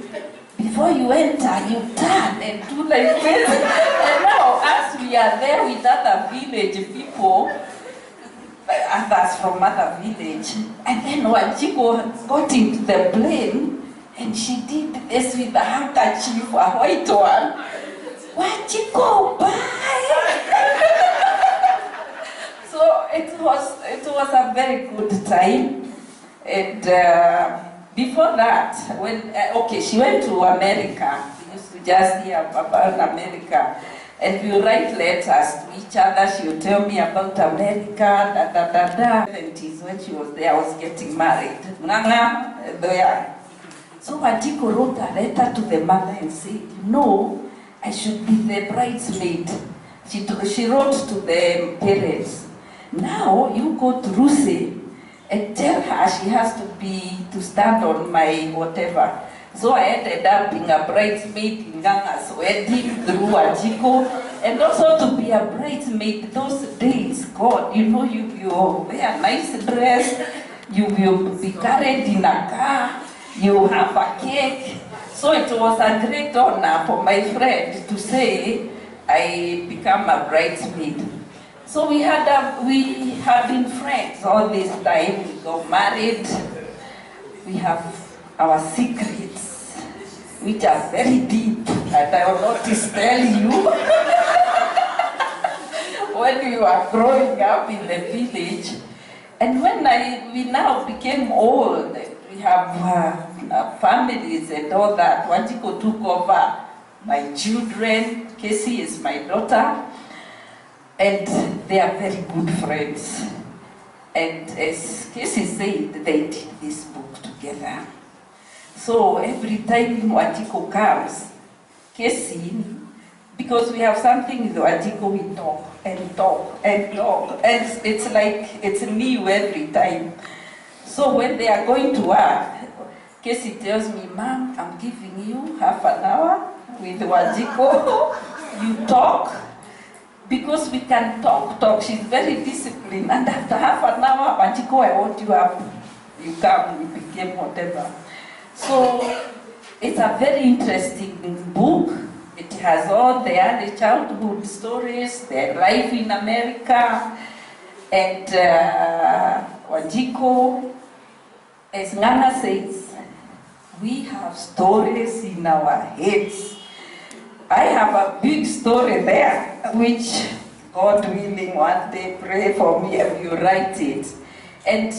before you enter, you turn and do like this. And now, as we are there with other village people, others from other village, and then Wanjiku got into the plane, and she did this with a handkerchief, a white one. Wanjiku, bye! So it was a very good time. And before that, she went to America. We used to just hear about America. And we would write letters to each other. She would tell me about America,70s, when she was there, I was getting married. There. So Wanjiku wrote a letter to the mother and said, I should be the bridesmaid. She wrote to the parents, now you go to Rusi and tell her she has to stand on my whatever. So I ended up being a bridesmaid in Ganga's wedding through Wanjiku, and also to be a bridesmaid those days, God, you wear a nice dress, you will be carried in a car, you have a cake. So it was a great honor for my friend to say I become a bridesmaid. So we have been friends all this time. We got married. We have our secrets, which are very deep, and I will not tell you. When we were growing up in the village, and when we now became old, we have families and all that. Wanjiku took over my children. Casey is my daughter. And they are very good friends. And as Casey said, they did this book together. So every time Wanjiku comes, Casey, because we have something with Wanjiku, we talk and talk and talk. And it's like it's new every time. So when they are going to work, Casey tells me, Mom, I'm giving you half an hour with Wanjiku. You talk, because we can talk. She's very disciplined. And after half an hour, Wanjiku, I want you up. You come, we became whatever. So it's a very interesting book. It has all the early childhood stories, their life in America, and Wanjiku, as Nana says, we have stories in our heads. I have a big story there, which God willing, one day pray for me and you write it. And